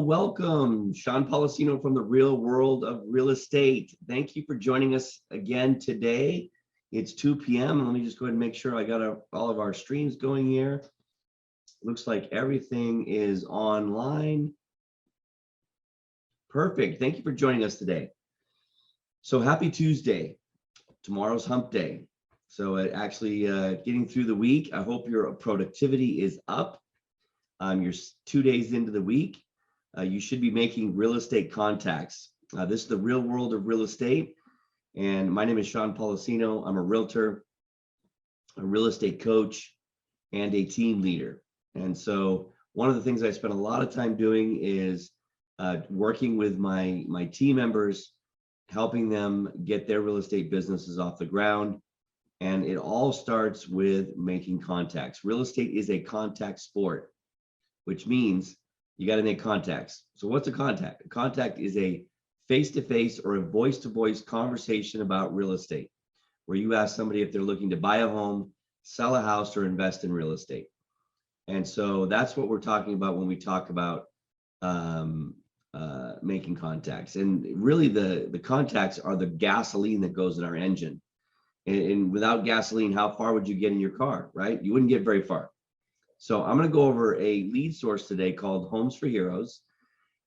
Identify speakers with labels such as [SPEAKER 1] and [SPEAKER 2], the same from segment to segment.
[SPEAKER 1] welcome. Sean Poliseno from the real world of real estate. Thank you for joining us again today. It's 2 p.m. Let me just go ahead and make sure I got all of our streams going here. Looks like everything is online. Perfect. Thank you for joining us today. So happy Tuesday. Tomorrow's hump day. So actually getting through the week. I hope your productivity is up. You're 2 days into the week. You should be making real estate contacts. This is the real world of real estate. And my name is Sean Poliseno. I'm a realtor, a real estate coach, and a team leader. And so one of the things I spend a lot of time doing is working with my team members, helping them get their real estate businesses off the ground. And it all starts with making contacts. Real estate is a contact sport, which means you got to make contacts. So what's a contact? A contact is a face-to-face or a voice-to-voice conversation about real estate, where you ask somebody if they're looking to buy a home, sell a house, or invest in real estate. And so that's what we're talking about when we talk about making contacts. And really the contacts are the gasoline that goes in our engine. And without gasoline, how far would you get in your car, right? You wouldn't get very far. So I'm going to go over a lead source today called Homes for Heroes.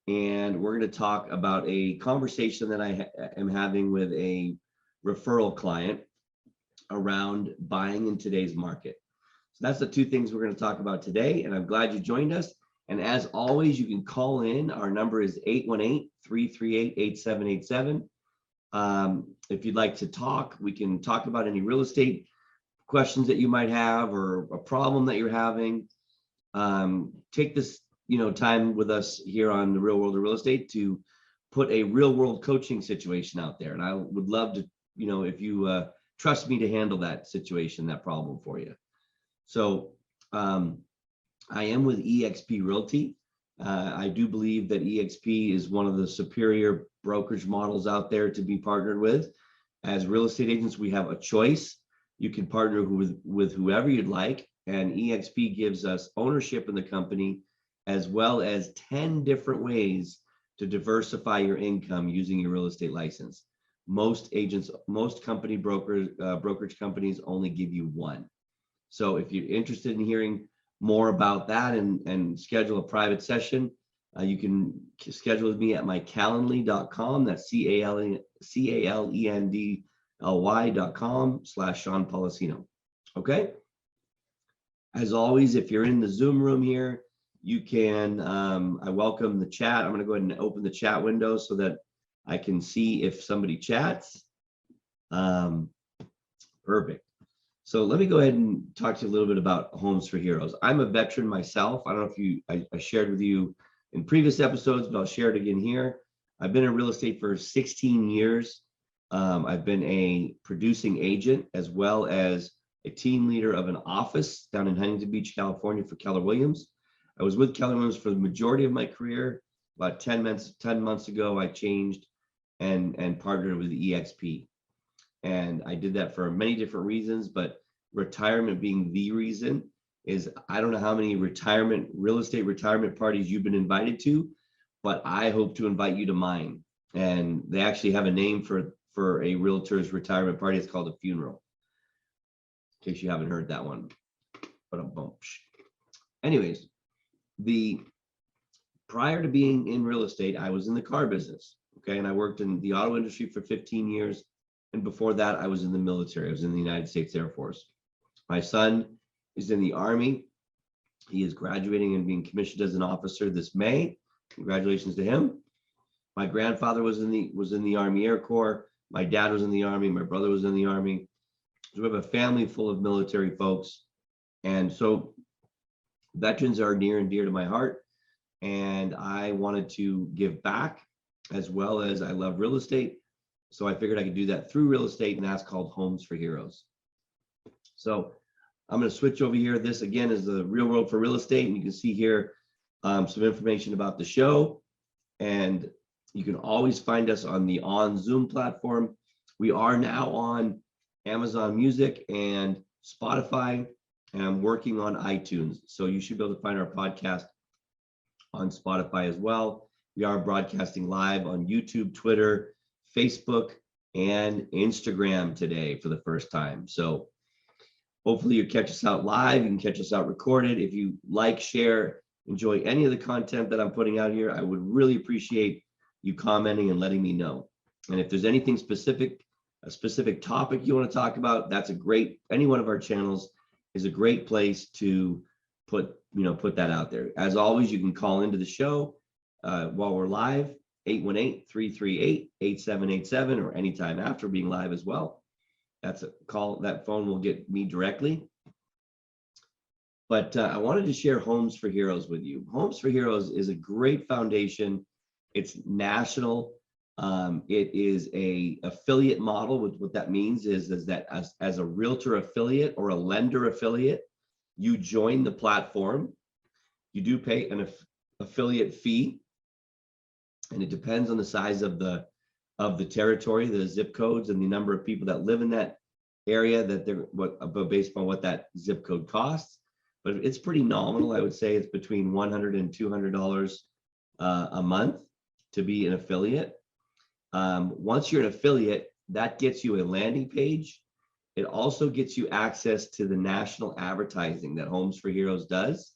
[SPEAKER 1] And we're going to talk about a conversation that I am having with a referral client around buying in today's market. So that's the two things we're going to talk about today. And I'm glad you joined us. And as always, you can call in. Our number is 818-338-8787. If you'd like to talk, we can talk about any real estate questions that you might have or a problem that you're having. Take this time with us here on the real world of real estate to put a real world coaching situation out there. And I would love to, if you trust me to handle that situation, that problem for you. So I am with eXp Realty. I do believe that eXp is one of the superior brokerage models out there to be partnered with. As real estate agents, we have a choice. You can partner with whoever you'd like, and eXp gives us ownership in the company, as well as 10 different ways to diversify your income using your real estate license. Most agents, most brokerage companies only give you one. So if you're interested in hearing more about that and schedule a private session, you can schedule with me at mycalendly.com. That's CALENDLY.com/Sean Poliseno. Okay. As always, if you're in the Zoom room here, you can, I welcome the chat. I'm going to go ahead and open the chat window so that I can see if somebody chats. Perfect. So let me go ahead and talk to you a little bit about Homes for Heroes. I'm a veteran myself. I don't know if I shared with you in previous episodes, but I'll share it again here. I've been in real estate for 16 years. I've been a producing agent as well as a team leader of an office down in Huntington Beach, California for Keller Williams. I was with Keller Williams for the majority of my career. About 10 months ago, I changed and partnered with eXp. And I did that for many different reasons, but retirement being the reason is I don't know how many real estate retirement parties you've been invited to, but I hope to invite you to mine. And they actually have a name for a realtor's retirement party. It's called a funeral, in case you haven't heard that one. Anyways, prior to being in real estate, I was in the car business. Okay. And I worked in the auto industry for 15 years. And before that, I was in the military. I was in the United States Air Force. My son is in the Army. He is graduating and being commissioned as an officer this May. Congratulations to him. My grandfather was in the Army Air Corps. My dad was in the Army. My brother was in the Army. So we have a family full of military folks. And so veterans are near and dear to my heart. And I wanted to give back, as well as I love real estate. So I figured I could do that through real estate, and that's called Homes for Heroes. So I'm going to switch over here. This again is the real world for real estate, and you can see here some information about the show. And you can always find us on the Zoom platform. We are now on Amazon Music and Spotify, and I'm working on iTunes. So you should be able to find our podcast on Spotify as well. We are broadcasting live on YouTube, Twitter, Facebook, and Instagram today for the first time. So hopefully you catch us out live. You can catch us out recorded. If you like, share, enjoy any of the content that I'm putting out here, I would really appreciate you commenting and letting me know. And if there's anything specific, a specific topic you want to talk about, that's a great, any one of our channels is a great place to put that out there. As always, you can call into the show while we're live, 818-338-8787, or anytime after being live as well. That's a call. That phone will get me directly. But I wanted to share Homes for Heroes with you. Homes for Heroes is a great foundation. It's national. It is a affiliate model. What that means is that as a realtor affiliate or a lender affiliate, you join the platform. You do pay an affiliate fee, and it depends on the size of the territory, the zip codes, and the number of people that live in that area based on what that zip code costs. But it's pretty nominal. I would say it's between $100 and $200 a month to be an affiliate. Once you're an affiliate, that gets you a landing page. It also gets you access to the national advertising that Homes for Heroes does.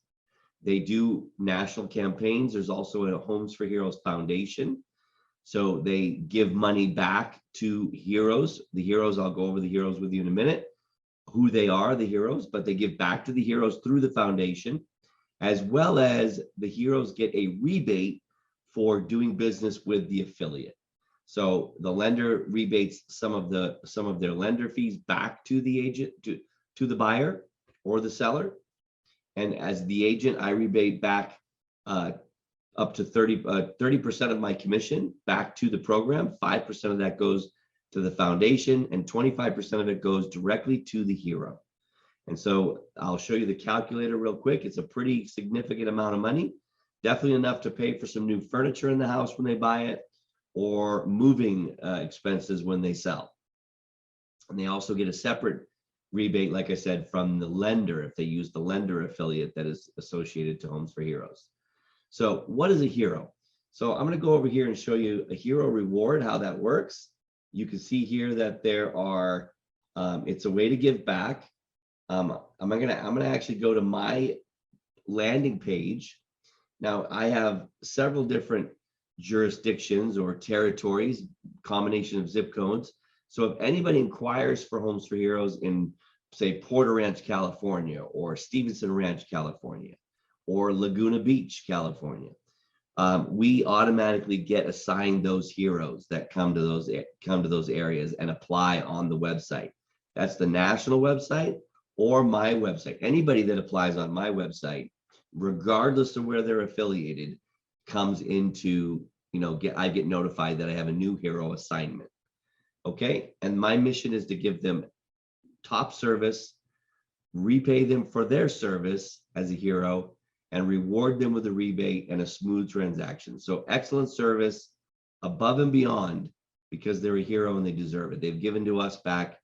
[SPEAKER 1] They do national campaigns. There's also a Homes for Heroes Foundation. So they give money back to heroes. The heroes, I'll go over the heroes with you in a minute, who they are, the heroes, but they give back to the heroes through the foundation, as well as the heroes get a rebate for doing business with the affiliate. So the lender rebates some of their lender fees back to the agent, to the buyer or the seller. And as the agent, I rebate back up to 30% of my commission back to the program. 5% of that goes to the foundation, and 25% of it goes directly to the hero. And so I'll show you the calculator real quick. It's a pretty significant amount of money, definitely enough to pay for some new furniture in the house when they buy it, or moving expenses when they sell. And they also get a separate rebate, like I said, from the lender if they use the lender affiliate that is associated to Homes for Heroes. So what is a hero? So I'm going to go over here and show you a hero reward, how that works. You can see here that there are, it's a way to give back. I'm going to actually go to my landing page. Now I have several different jurisdictions or territories, combination of zip codes. So if anybody inquires for Homes for Heroes in, say, Porter Ranch, California, or Stevenson Ranch, California, or Laguna Beach, California, we automatically get assigned those heroes that come to those areas and apply on the website. That's the national website or my website. Anybody that applies on my website, regardless of where they're affiliated, comes into, I get notified that I have a new hero assignment. Okay, and my mission is to give them top service, repay them for their service as a hero, and reward them with a rebate and a smooth transaction. So excellent service above and beyond, because they're a hero and they deserve it. They've given to us back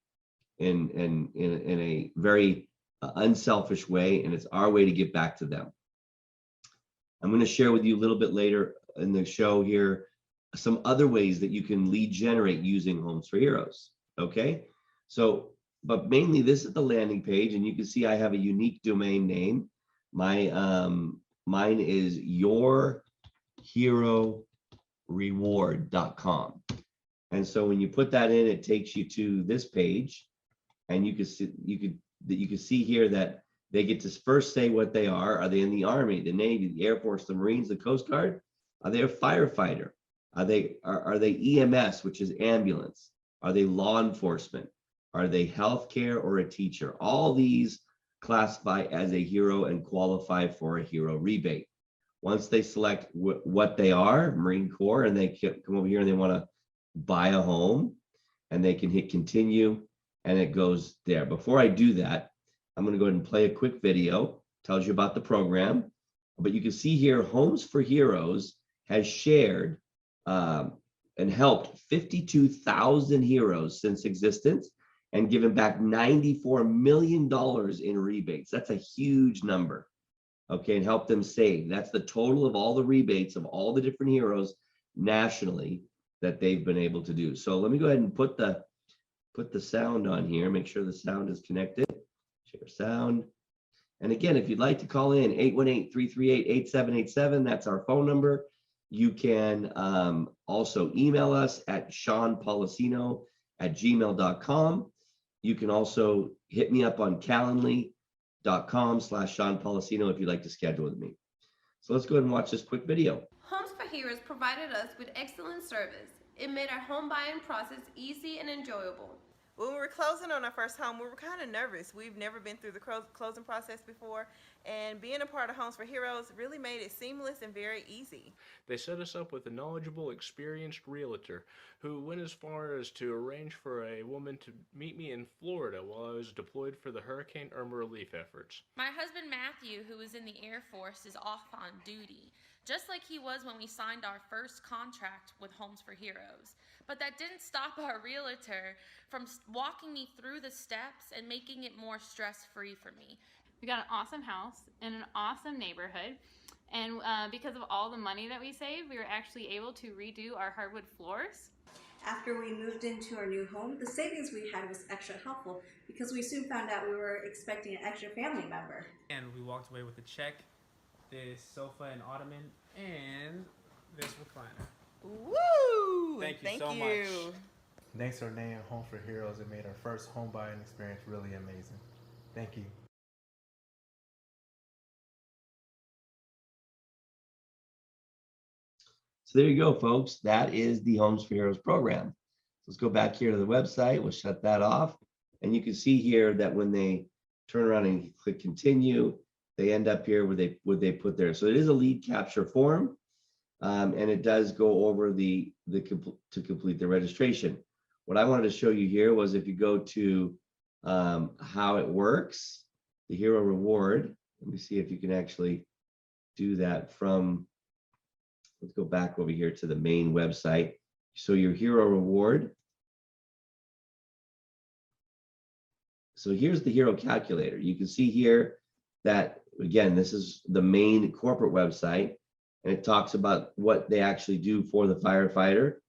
[SPEAKER 1] in a very unselfish way, and it's our way to give back to them. I'm going to share with you a little bit later in the show here some other ways that you can lead generate using Homes for Heroes. Okay, so but mainly this is the landing page, and you can see I have a unique domain name. Mine is yourheroreward.com. And so when you put that in, it takes you to this page, and you can see here that they get to first say what they are. Are they in the Army, the Navy, the Air Force, the Marines, the Coast Guard? Are they a firefighter? Are they EMS, which is ambulance? Are they law enforcement? Are they healthcare or a teacher? All these classify as a hero and qualify for a hero rebate. Once they select what they are, Marine Corps, and they come over here and they want to buy a home, and they can hit continue, and it goes there. Before I do that, I'm going to go ahead and play a quick video. Tells you about the program. But you can see here, Homes for Heroes has shared and helped 52,000 heroes since existence, and given back $94 million in rebates. That's a huge number. okay, and help them save. That's the total of all the rebates of all the different heroes nationally that they've been able to do. So let me go ahead and put the sound on here, make sure the sound is connected. Share sound. And again, if you'd like to call in, 818-338-8787, that's our phone number. You can also email us at seanpoliseno@gmail.com. You can also hit me up on calendly.com/Sean Poliseno if you'd like to schedule with me. So let's go ahead and watch this quick video.
[SPEAKER 2] Homes for Heroes provided us with excellent service. It made our home buying process easy and enjoyable.
[SPEAKER 3] When we were closing on our first home, we were kind of nervous. We've never been through the closing process before, and being a part of Homes for Heroes really made it seamless and very easy.
[SPEAKER 4] They set us up with a knowledgeable, experienced realtor who went as far as to arrange for a woman to meet me in Florida while I was deployed for the Hurricane Irma relief efforts.
[SPEAKER 5] My husband Matthew, who is in the Air Force, is off on duty, just like he was when we signed our first contract with Homes for Heroes. But that didn't stop our realtor from walking me through the steps and making it more stress-free for me.
[SPEAKER 6] We got an awesome house in an awesome neighborhood, and because of all the money that we saved, we were actually able to redo our hardwood floors.
[SPEAKER 7] After we moved into our new home, the savings we had was extra helpful because we soon found out we were expecting an extra family member.
[SPEAKER 8] And we walked away with a check, this sofa and ottoman, and this recliner.
[SPEAKER 3] Woo!
[SPEAKER 8] Thank you so much.
[SPEAKER 9] Thanks to our name, Home for Heroes, it made our first home buying experience really amazing. Thank you.
[SPEAKER 1] So there you go, folks. That is the Homes for Heroes program. Let's go back here to the website. We'll shut that off. And you can see here that when they turn around and click continue, they end up here where they put there. So it is a lead capture form. And it does go over to complete the registration. What I wanted to show you here was if you go to how it works, the hero reward. Let me see if you can actually do that from, let's go back over here to the main website. So your hero reward. So here's the hero calculator. You can see here that, again, this is the main corporate website. And it talks about what they actually do for the firefighter.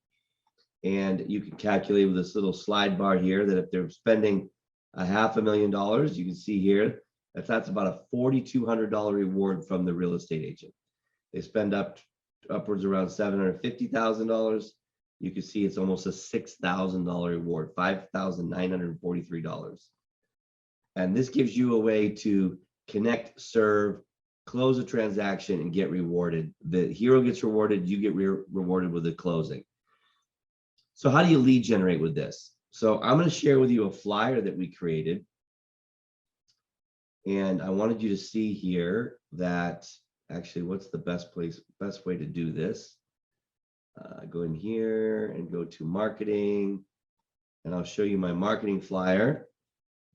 [SPEAKER 1] And you can calculate with this little slide bar here that if they're spending $500,000, you can see here that's about a $4,200 reward from the real estate agent. They spend upwards around $750,000. You can see it's almost a $6,000 reward, $5,943. And this gives you a way to connect, serve, close a transaction, and get rewarded. The hero gets rewarded, you get rewarded with the closing. So how do you lead generate with this? So I'm going to share with you a flyer that we created. And I wanted you to see here that actually what's the best way to do this. Go in here and go to marketing, and I'll show you my marketing flyer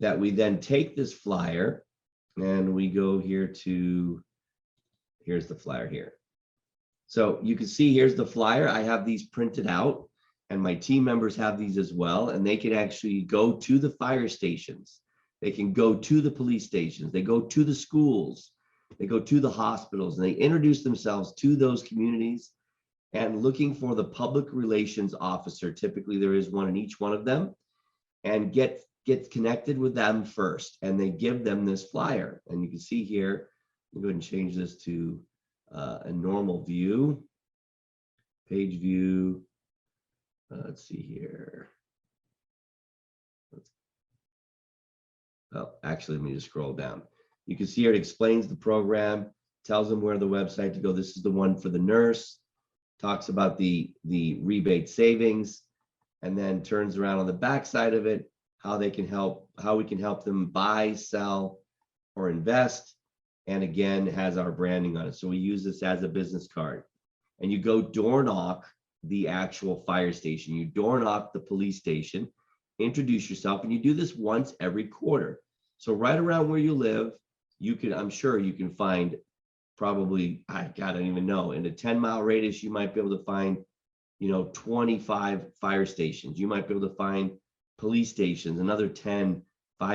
[SPEAKER 1] that we then take this flyer and we go here to, here's the flyer here. So you can see here's the flyer. I have these printed out and my team members have these as well, and they can actually go to the fire stations. They can go to the police stations. They go to the schools. They go to the hospitals, and they introduce themselves to those communities and looking for the public relations officer. Typically there is one in each one of them, and get connected with them first, and they give them this flyer. And you can see here, let me go ahead and change this to a normal view, page view. Let's see here. Oh, actually, let me just scroll down. You can see here it explains the program, tells them where the website to go. This is the one for the nurse, talks about the rebate savings, and then turns around on the back side of it, how we can help them buy, sell, or invest. And again, has our branding on it. So we use this as a business card. And you go door knock the actual fire station. You door knock the police station, introduce yourself, and you do this once every quarter. So right around where you live, I'm sure you can find probably, I don't even know, in a 10-mile radius, you might be able to find, 25 fire stations. You might be able to find police stations, another 5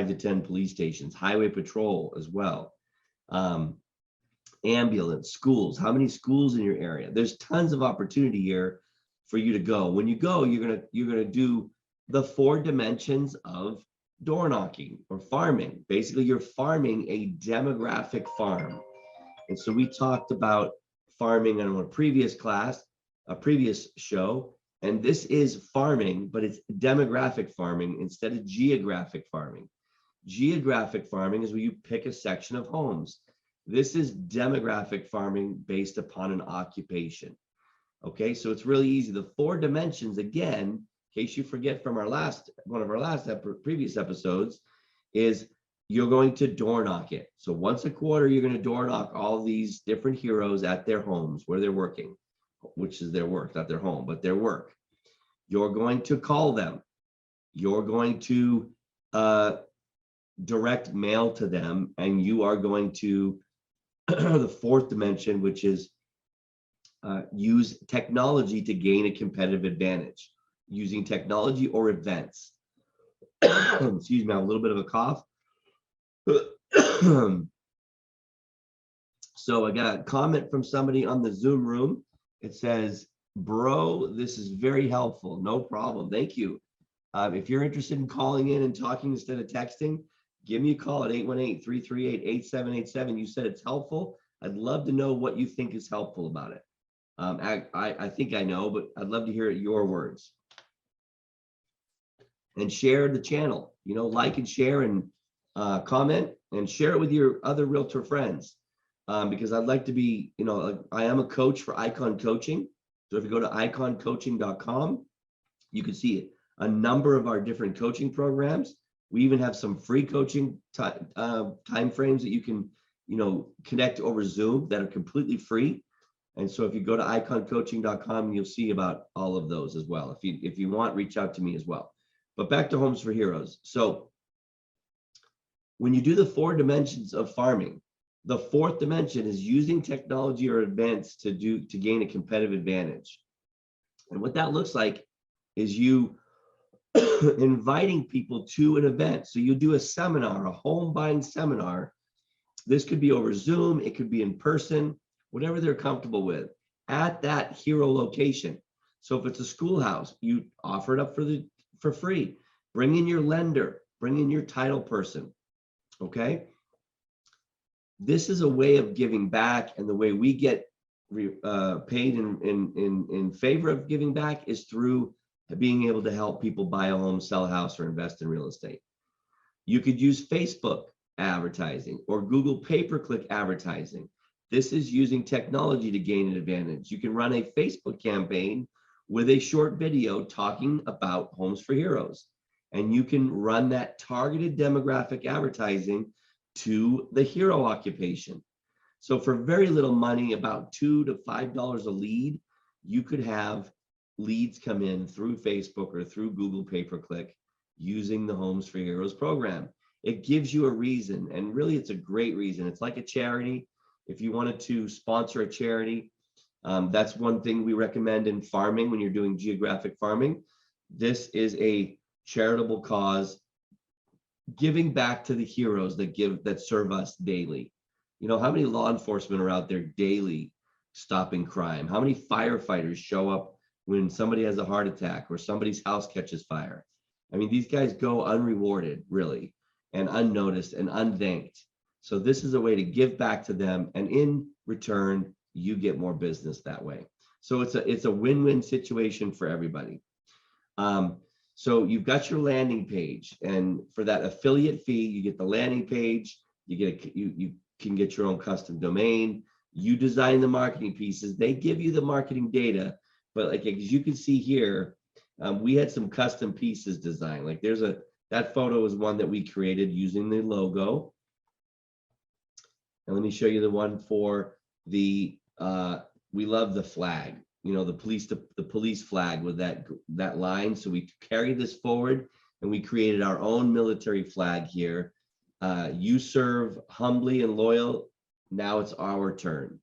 [SPEAKER 1] to 10 police stations, highway patrol as well. ambulance, schools. How many schools in your area? There's tons of opportunity here for you to go. When you go, you're gonna do the 4 dimensions of door knocking or farming. Basically, you're farming a demographic farm. And so we talked about farming on a previous class, a previous show, and this is farming, but it's demographic farming instead of geographic farming. Geographic farming is where you pick a section of homes. This is demographic farming based upon an occupation. Okay, so it's really easy. The 4 dimensions, again, in case you forget from one of our previous episodes, is you're going to door knock it. So once a quarter, you're going to door knock all these different heroes at their homes where they're working, which is their work, not their home, but their work. You're going to call them. You're going to direct mail to them, and you are going to the 4th dimension, which is use technology to gain a competitive advantage, using technology or events. Excuse me, I have a little bit of a cough. So I got a comment from somebody on the Zoom room. It says, bro, this is very helpful. No problem. Thank you. If you're interested in calling in and talking instead of texting, give me a call at 818-338-8787. You said it's helpful. I'd love to know what you think is helpful about it. I think I know, but I'd love to hear your words. And share the channel, like and share and comment and share it with your other realtor friends. Because I'd like to be, I am a coach for Icon Coaching. So if you go to iconcoaching.com, you can see a number of our different coaching programs. We even have some free coaching time frames that you can, connect over Zoom that are completely free. And so if you go to iconcoaching.com, you'll see about all of those as well. If you want, reach out to me as well. But back to Homes for Heroes. So when you do the 4 dimensions of farming, the 4th dimension is using technology or events to gain a competitive advantage. And what that looks like is you inviting people to an event. So you do a seminar, a home buying seminar. This could be over Zoom, it could be in person, whatever they're comfortable with at that hero location. So if it's a schoolhouse, you offer it up for free. Bring in your lender, bring in your title person. Okay. This is a way of giving back, and the way we get paid in favor of giving back is through being able to help people buy a home, sell a house, or invest in real estate. You could use Facebook advertising or Google pay-per-click advertising. This is using technology to gain an advantage. You can run a Facebook campaign with a short video talking about Homes for Heroes, and you can run that targeted demographic advertising to the hero occupation. So for very little money, about $2 to $5 a lead, you could have leads come in through Facebook or through Google pay-per-click using the Homes for Heroes program. It gives you a reason, and really it's a great reason. It's like a charity. If you wanted to sponsor a charity, that's one thing we recommend in farming when you're doing geographic farming. This is a charitable cause, giving back to the heroes that serve us daily. How many law enforcement are out there daily stopping crime? How many firefighters show up when somebody has a heart attack or somebody's house catches fire? I mean, these guys go unrewarded, really, and unnoticed and unthanked. So this is a way to give back to them, and in return, you get more business that way. So it's a win-win situation for everybody. So you've got your landing page, and for that affiliate fee, you get the landing page. You can get your own custom domain. You design the marketing pieces. They give you the marketing data, but like as you can see here, we had some custom pieces designed. Like that photo is one that we created using the logo. And let me show you the one for the we love the flag. The police flag with that line. So we carried this forward and we created our own military flag here. You serve humbly and loyal. Now it's our turn.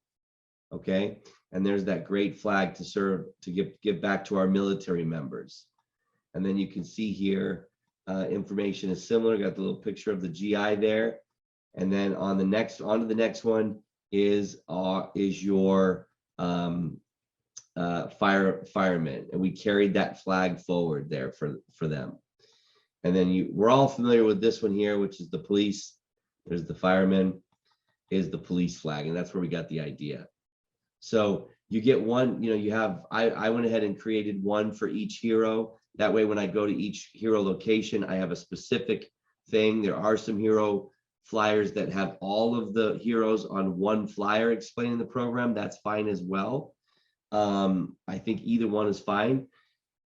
[SPEAKER 1] Okay. And there's that great flag to serve, to give back to our military members. And then you can see here, information is similar. Got the little picture of the GI there. And then onto the next one, is your fireman, and we carried that flag forward there for them. And then we're all familiar with this one here, which is the police. There's the fireman, is the police flag, and that's where we got the idea. So you get one, you have, I went ahead and created one for each hero. That way, when I go to each hero location, I have a specific thing. There are some hero flyers that have all of the heroes on one flyer explaining the program. That's fine as well. I think either one is fine.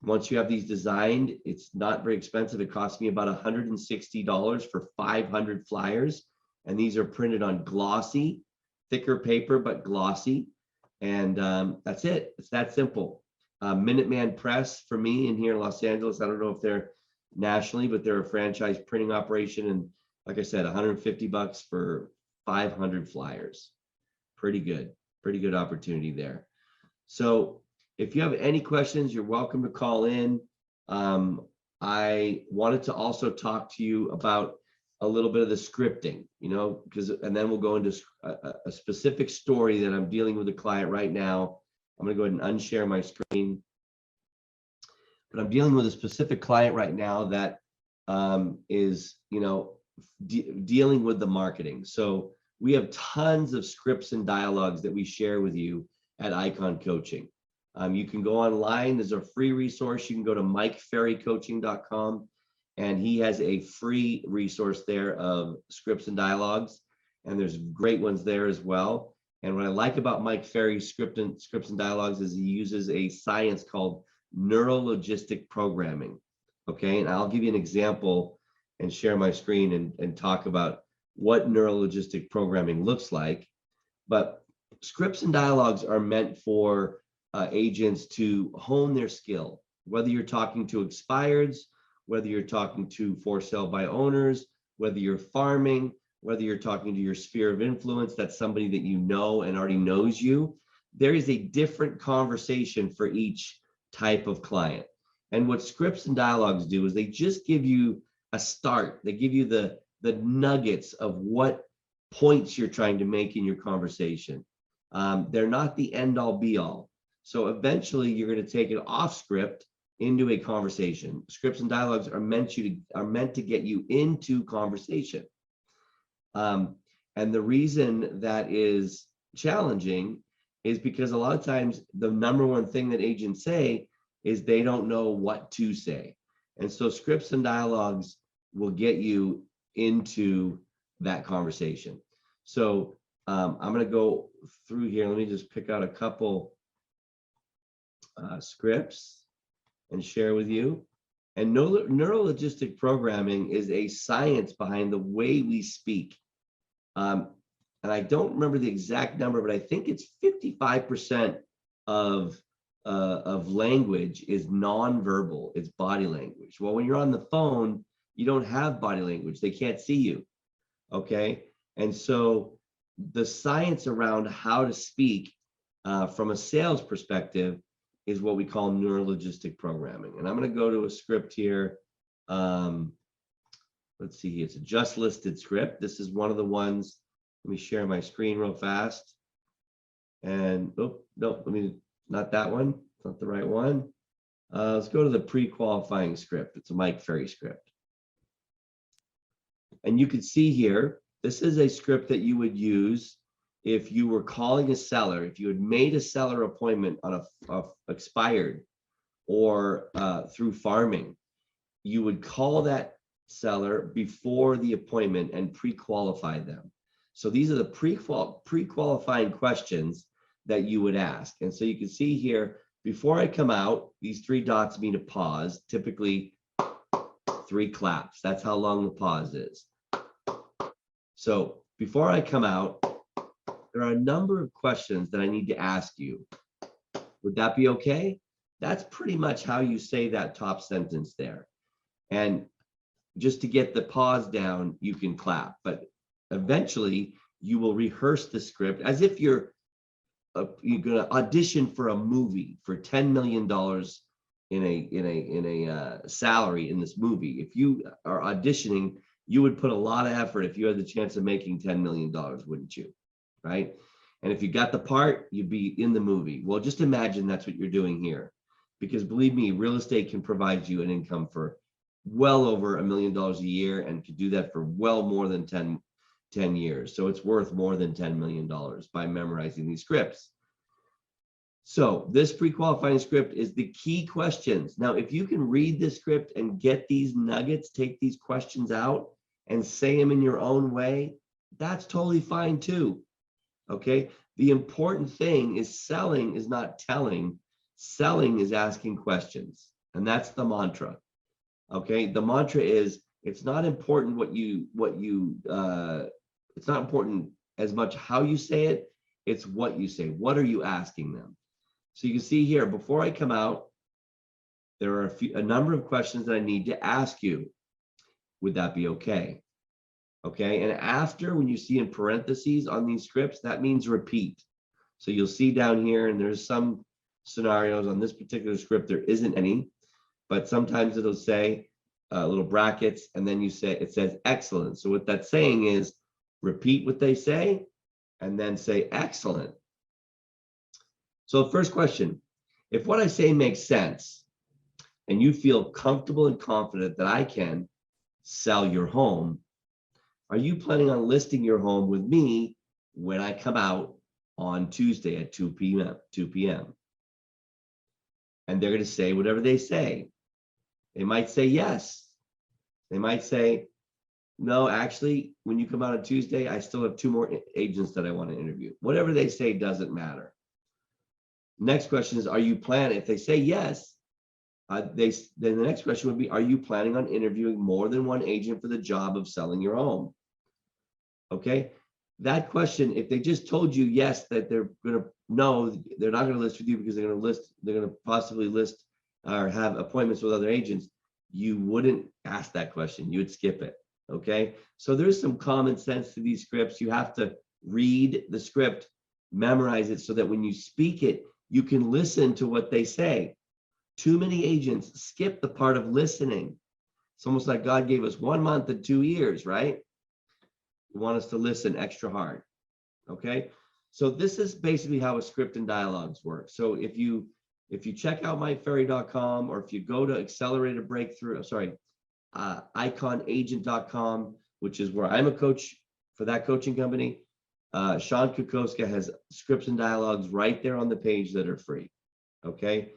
[SPEAKER 1] Once you have these designed, it's not very expensive. It cost me about $160 for 500 flyers. And these are printed on glossy, thicker paper, but glossy. And that's it. It's that simple. Minuteman Press for me in here in Los Angeles. I don't know if they're nationally, but they're a franchise printing operation. And like I said, $150 for 500 flyers. Pretty good opportunity there. So if you have any questions, you're welcome to call in. I wanted to also talk to you about a little bit of the scripting, and then we'll go into a specific story that I'm dealing with a client right now. I'm going to go ahead and unshare my screen. But I'm dealing with a specific client right now that is, dealing with the marketing. So we have tons of scripts and dialogues that we share with you at Icon Coaching. You can go online. There's a free resource. You can go to MikeFerryCoaching.com, and he has a free resource there of scripts and dialogues, and there's great ones there as well. And what I like about Mike Ferry's scripts and dialogues is he uses a science called neurologistic programming. Okay, and I'll give you an example and share my screen and talk about what neurologistic programming looks like. But scripts and dialogues are meant for agents to hone their skill, whether you're talking to expireds, whether you're talking to for sale by owners, whether you're farming, whether you're talking to your sphere of influence, that's somebody that you know and already knows you. There is a different conversation for each type of client. And what scripts and dialogues do is they just give you a start. They give you the nuggets of what points you're trying to make in your conversation. They're not the end all be all. So eventually you're going to take it off script into a conversation. Scripts and dialogues are meant to get you into conversation. And the reason that is challenging is because a lot of times the number one thing that agents say is they don't know what to say. And so scripts and dialogues will get you into that conversation. So I'm going to go through here. Let me just pick out a couple scripts and share with you. And neurologistic programming is a science behind the way we speak. And I don't remember the exact number, but I think it's 55% of language is nonverbal. It's body language. Well, when you're on the phone, you don't have body language. They can't see you. Okay. And so the science around how to speak from a sales perspective is what we call neurologistic programming. And I'm going to go to a script here. Let's see, it's a just listed script. This is one of the ones. Let me share my screen real fast. And oh, no, not that one. It's not the right one. Let's go to the pre-qualifying script. It's a Mike Ferry script. And you can see here, this is a script that you would use if you were calling a seller, if you had made a seller appointment on a expired or through farming, you would call that seller before the appointment and pre-qualify them. So these are the pre-qualifying questions that you would ask. And so you can see here, before I come out, these 3 dots mean a pause, typically 3 claps. That's how long the pause is. So before I come out, there are a number of questions that I need to ask you. Would that be okay? That's pretty much how you say that top sentence there. And just to get the pause down, you can clap, but eventually you will rehearse the script as if you're going to audition for a movie for $10 million in a salary in this movie. If you are auditioning, you would put a lot of effort if you had the chance of making $10 million, wouldn't you? right? And if you got the part, you'd be in the movie. Well, just imagine that's what you're doing here, because believe me, real estate can provide you an income for well over $1 million a year and could do that for well more than 10 years. So it's worth more than $10 million by memorizing these scripts. So this pre-qualifying script is the key questions. Now, if you can read this script and get these nuggets, take these questions out and say them in your own way, that's totally fine too. Okay. The important thing is selling is not telling. Selling is asking questions. And that's the mantra. Okay. The mantra is, it's not important it's not important as much how you say it. It's what you say. What are you asking them? So you can see here, before I come out, there are a number of questions that I need to ask you. Would that be okay? Okay, and after, when you see in parentheses on these scripts, that means repeat. So you'll see down here, and there's some scenarios on this particular script, there isn't any, but sometimes it'll say little brackets, and then it says excellent. So what that's saying is repeat what they say, and then say excellent. So the first question, if what I say makes sense and you feel comfortable and confident that I can sell your home, are you planning on listing your home with me when I come out on Tuesday at 2 p.m.? And they're going to say whatever they say. They might say yes. They might say, no, actually, when you come out on Tuesday, I still have 2 more agents that I want to interview. Whatever they say doesn't matter. Next question is, are you planning? If they say yes, then the next question would be, are you planning on interviewing more than 1 agent for the job of selling your home? Okay, that question, if they just told you yes, that they're going to, no, they're not going to list with you because they're going to possibly list or have appointments with other agents, you wouldn't ask that question. You would skip it. Okay, so there's some common sense to these scripts. You have to read the script, memorize it so that when you speak it, you can listen to what they say. Too many agents skip the part of listening. It's almost like God gave us 1 month and 2 years, right? You want us to listen extra hard. Okay, so this is basically how a script and dialogues work. So if you check out myferry.com, or if you go to iconagent.com, which is where I'm a coach for that coaching company, Sean Kukoska has scripts and dialogues right there on the page that are free. Okay.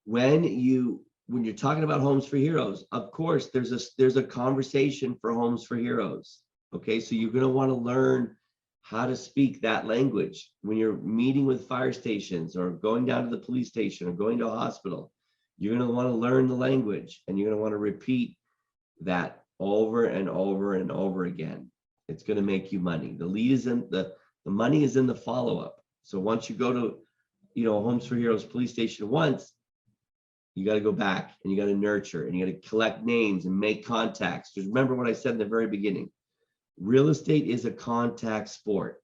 [SPEAKER 1] When you're talking about Homes for Heroes, of course, there's a conversation for Homes for Heroes. Okay, so you're going to want to learn how to speak that language when you're meeting with fire stations or going down to the police station or going to a hospital. You're going to want to learn the language, and you're going to want to repeat that over and over and over again. It's going to make you money. The lead is in the money is in the follow-up. So once you go to, Homes for Heroes police station once, you got to go back and you got to nurture and you got to collect names and make contacts. Just remember what I said in the very beginning. Real estate is a contact sport,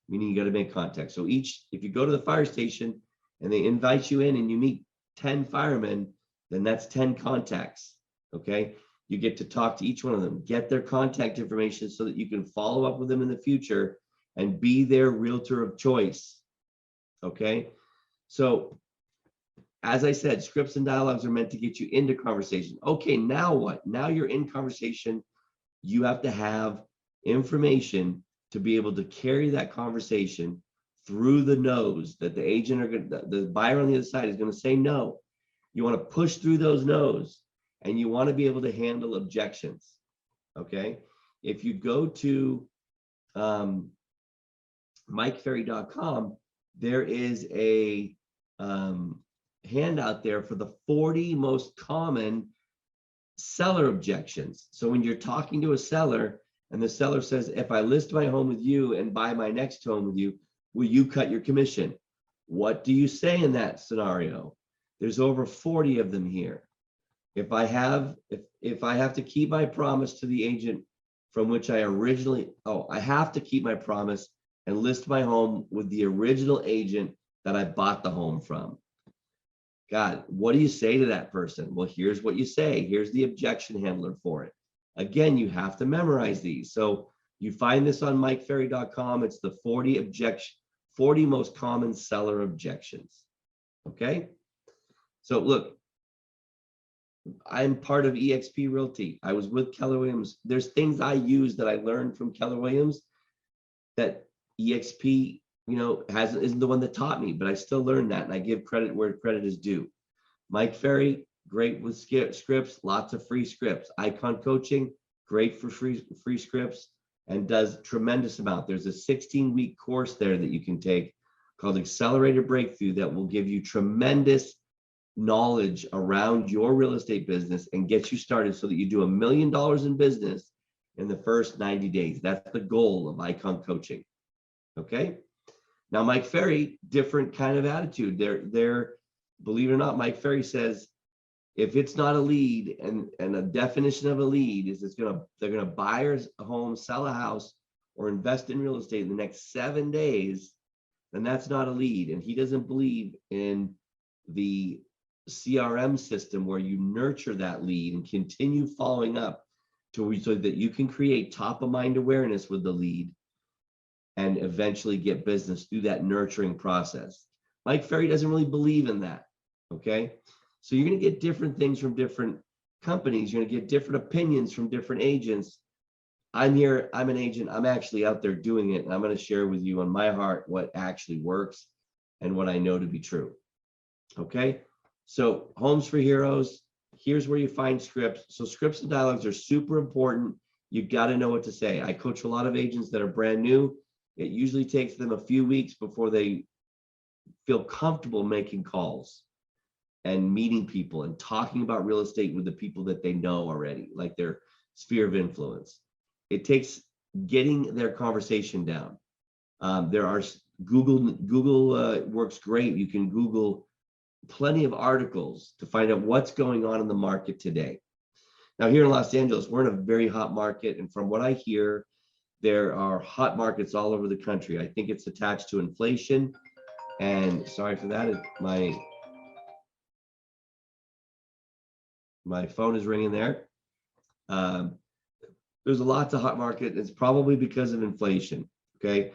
[SPEAKER 1] meaning you got to make contacts. So if you go to the fire station and they invite you in and you meet 10 firemen, then that's 10 contacts. Okay. You get to talk to each one of them, get their contact information so that you can follow up with them in the future and be their realtor of choice. Okay. So as I said, scripts and dialogues are meant to get you into conversation. Okay, now what? Now you're in conversation. You have to have information to be able to carry that conversation through the no's that the agent the buyer on the other side is going to say no. You want to push through those no's, and you want to be able to handle objections. Okay, if you go to MikeFerry.com, there is a handout there for the 40 most common seller objections. So when you're talking to a seller and the seller says, if I list my home with you and buy my next home with you, will you cut your commission? What do you say in that scenario? There's over 40 of them here. If I have to keep my promise to the agent from which I have to keep my promise and list my home with the original agent that I bought the home from. God, what do you say to that person? Well, here's what you say. Here's the objection handler for it. Again, you have to memorize these. So You find this on MikeFerry.com. It's the 40 most common seller objections. Okay. So look, I'm part of EXP Realty. I was with Keller Williams. There's things I use that I learned from Keller Williams that EXP, isn't the one that taught me, but I still learned that, and I give credit where credit is due. Mike Ferry, great with scripts, lots of free scripts. Icon Coaching, great for free scripts, and does tremendous amount. There's a 16-week course there that you can take called Accelerated Breakthrough that will give you tremendous knowledge around your real estate business and get you started so that you do $1 million in business in the first 90 days. That's the goal of Icon Coaching. Okay. Now, Mike Ferry, different kind of attitude. They're believe it or not, Mike Ferry says, if it's not a lead, and a definition of a lead is they're gonna buy a home, sell a house, or invest in real estate in the next 7 days, then that's not a lead. And he doesn't believe in the CRM system where you nurture that lead and continue following up so that you can create top of mind awareness with the lead and eventually get business through that nurturing process. Mike Ferry doesn't really believe in that. Okay. So you're going to get different things from different companies. You're going to get different opinions from different agents. I'm an agent. I'm actually out there doing it. And I'm going to share with you on my heart what actually works and what I know to be true. Okay. So Homes for Heroes, here's where you find scripts. So scripts and dialogues are super important. You got to know what to say. I coach a lot of agents that are brand new. It usually takes them a few weeks before they feel comfortable making calls and meeting people and talking about real estate with the people that they know already, like their sphere of influence. It takes getting their conversation down. There are Google works great. You can Google plenty of articles to find out what's going on in the market today. Now here in Los Angeles, we're in a very hot market. And from what I hear, there are hot markets all over the country. I think it's attached to inflation. And sorry for that, my phone is ringing there. There's a lot of hot market. It's probably because of inflation. Okay.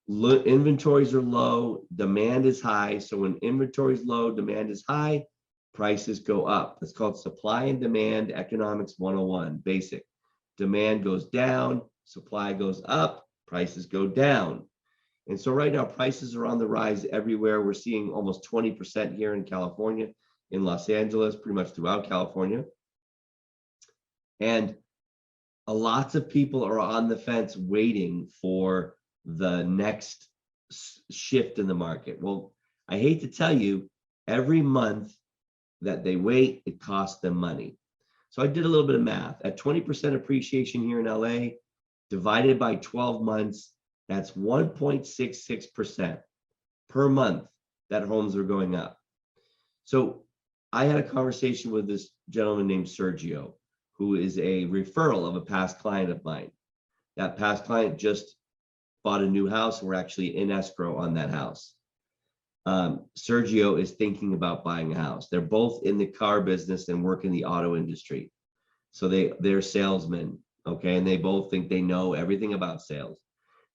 [SPEAKER 1] Inventories are low, demand is high. So when inventory is low, demand is high, prices go up. It's called supply and demand economics 101, basic. Demand goes down, supply goes up, prices go down. And so right now prices are on the rise everywhere. We're seeing almost 20% here in California, in Los Angeles, pretty much throughout California. And lots of people are on the fence waiting for the next shift in the market. Well, I hate to tell you, every month that they wait, it costs them money. So I did a little bit of math. At 20% appreciation here in LA, divided by 12 months, that's 1.66% per month that homes are going up. So I had a conversation with this gentleman named Sergio, who is a referral of a past client of mine. That past client just bought a new house. We're actually in escrow on that house. Sergio is thinking about buying a house. They're both in the car business and work in the auto industry. So they're salesmen, okay? And they both think they know everything about sales.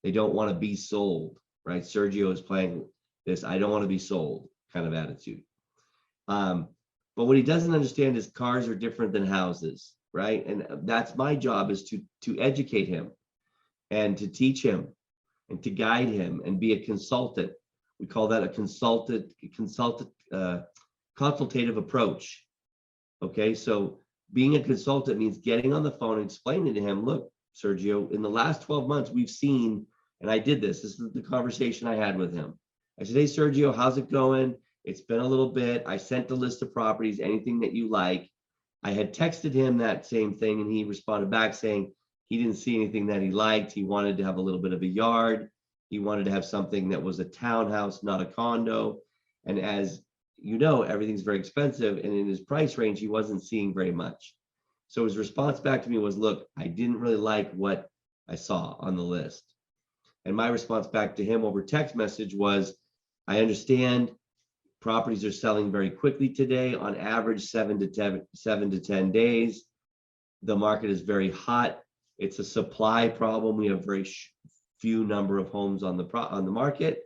[SPEAKER 1] They don't want to be sold, right? Sergio is playing this I don't want to be sold kind of attitude. But what he doesn't understand is cars are different than houses, right? And that's my job, is to educate him and to teach him and to guide him and be a consultant. We call that a consultative approach. Okay, so being a consultant means getting on the phone and explaining to him, look, Sergio, in the last 12 months, we've seen, and I did this is the conversation I had with him. I said, hey, Sergio, how's it going? It's been a little bit. I sent a list of properties, anything that you like. I had texted him that same thing, and he responded back saying he didn't see anything that he liked. He wanted to have a little bit of a yard. He wanted to have something that was a townhouse, not a condo. And as you know, everything's very expensive. And in his price range, he wasn't seeing very much. So his response back to me was, look, I didn't really like what I saw on the list. And my response back to him over text message was, I understand properties are selling very quickly today, on average 7 to 10 days. The market is very hot. It's a supply problem. We have very few number of homes on the market.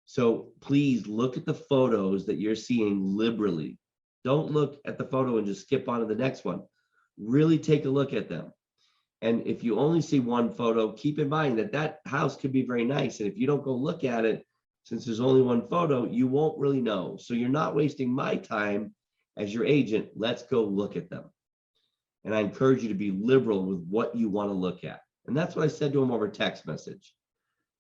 [SPEAKER 1] So please look at the photos that you're seeing liberally. Don't look at the photo and just skip on to the next one. Really take a look at them. And if you only see one photo, keep in mind that that house could be very nice. And if you don't go look at it, since there's only one photo, you won't really know. So you're not wasting my time as your agent. Let's go look at them. And I encourage you to be liberal with what you want to look at. And that's what I said to him over text message.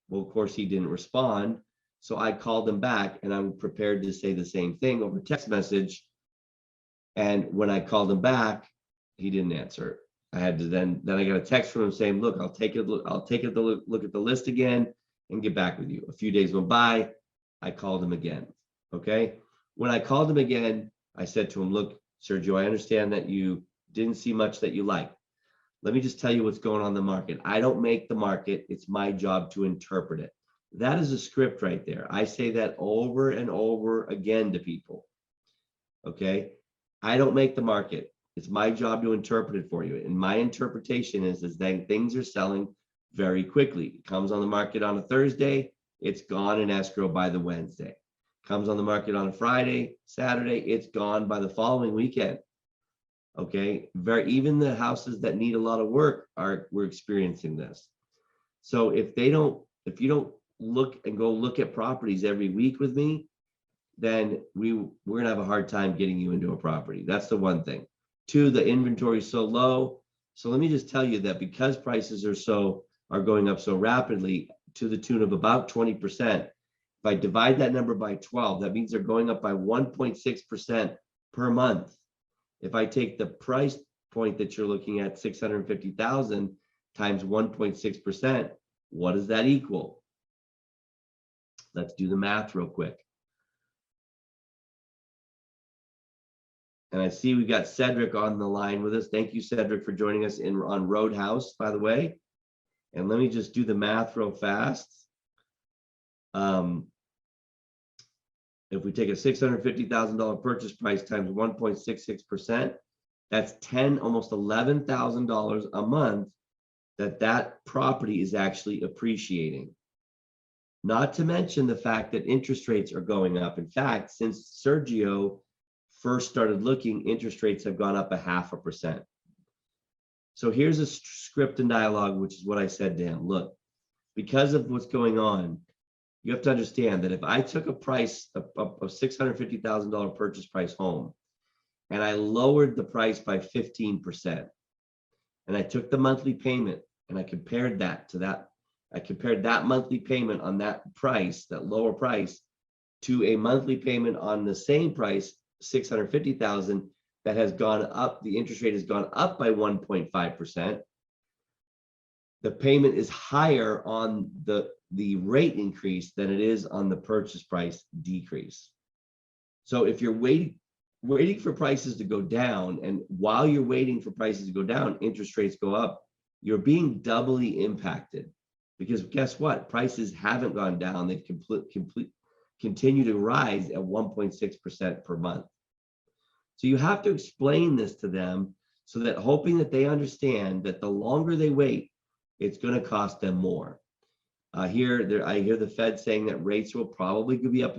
[SPEAKER 1] Well, of course, he didn't respond. So I called him back, and I'm prepared to say the same thing over text message. And when I called him back, he didn't answer. I had to then I got a text from him saying, look, I'll take it. I'll take it to look at the list again and get back with you. A few days went by. I called him again. Okay. When I called him again, I said to him, look, Sergio, I understand that you didn't see much that you liked. Let me just tell you what's going on in the market. I don't make the market. It's my job to interpret it. That is a script right there. I say that over and over again to people. Okay. I don't make the market. It's my job to interpret it for you. And my interpretation is that things are selling very quickly. It comes on the market on a Thursday, it's gone in escrow by the Wednesday. Comes on the market on a Friday, Saturday, it's gone by the following weekend. Okay, even the houses that need a lot of work we're experiencing this. So if you don't look and go look at properties every week with me, then we're gonna have a hard time getting you into a property. That's the one thing. Two, the inventory is so low. So let me just tell you that because prices are going up so rapidly to the tune of about 20%. If I divide that number by 12, that means they're going up by 1.6% per month. If I take the price point that you're looking at, 650,000 times 1.6%, what does that equal? Let's do the math real quick. And I see we got Cedric on the line with us. Thank you, Cedric, for joining us on Roadhouse, by the way. And let me just do the math real fast. If we take a $650,000 purchase price times 1.66%, that's almost $11,000 a month that property is actually appreciating. Not to mention the fact that interest rates are going up. In fact, since Sergio first started looking, interest rates have gone up 0.5%. So here's a script and dialogue, which is what I said to him. Look, because of what's going on, you have to understand that if I took a price of $650,000 purchase price home and I lowered the price by 15%, and I took the monthly payment and I compared that to that, I compared that monthly payment on that price, that lower price, to a monthly payment on the same price, 650,000, that has gone up, the interest rate has gone up by 1.5%. The payment is higher on the rate increase than it is on the purchase price decrease. So if you're waiting for prices to go down, and while you're waiting for prices to go down, interest rates go up, you're being doubly impacted. Because guess what? Prices haven't gone down. They've continue to rise at 1.6% per month. So you have to explain this to them so that hoping that they understand that the longer they wait, it's going to cost them more. I hear the Fed saying that rates will probably be up,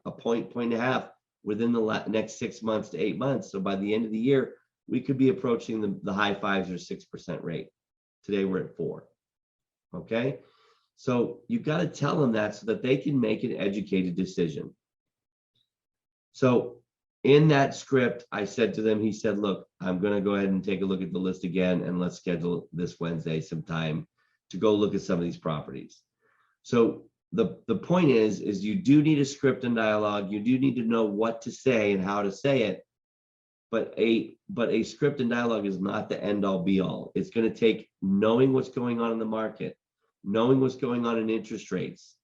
[SPEAKER 1] a point and a half within the next 6 months to 8 months. So by the end of the year, we could be approaching the high 5s or 6% rate. Today we're at 4. Okay. So you've got to tell them that so that they can make an educated decision. So in that script, I said to them, he said, look, I'm going to go ahead and take a look at the list again, and let's schedule this Wednesday some time to go look at some of these properties. So the point is you do need a script and dialogue. You do need to know what to say and how to say it. But a script and dialogue is not the end all be all. It's going to take knowing what's going on in the market, knowing what's going on in interest rates,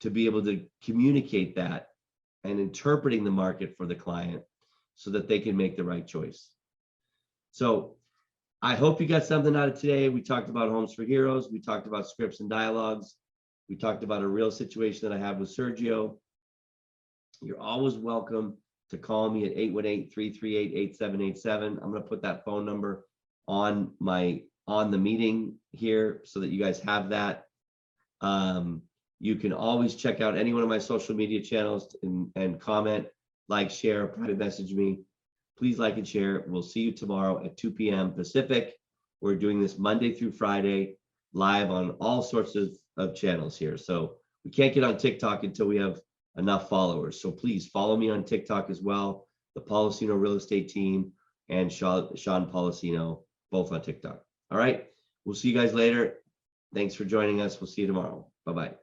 [SPEAKER 1] to be able to communicate that and interpreting the market for the client so that they can make the right choice. So I hope you got something out of today. We talked about Homes for Heroes. We talked about scripts and dialogues. We talked about a real situation that I have with Sergio. You're always welcome to call me at 818-338-8787. I'm going to put that phone number on my on the meeting here so that you guys have that. You can always check out any one of my social media channels and comment, like, share, private message me. Please like and share. We'll see you tomorrow at 2 p.m. Pacific. We're doing this Monday through Friday live on all sorts of channels here. So we can't get on TikTok until we have enough followers. So please follow me on TikTok as well. The Poliseno Real Estate Team and Sean Poliseno, both on TikTok. All right. We'll see you guys later. Thanks for joining us. We'll see you tomorrow. Bye-bye.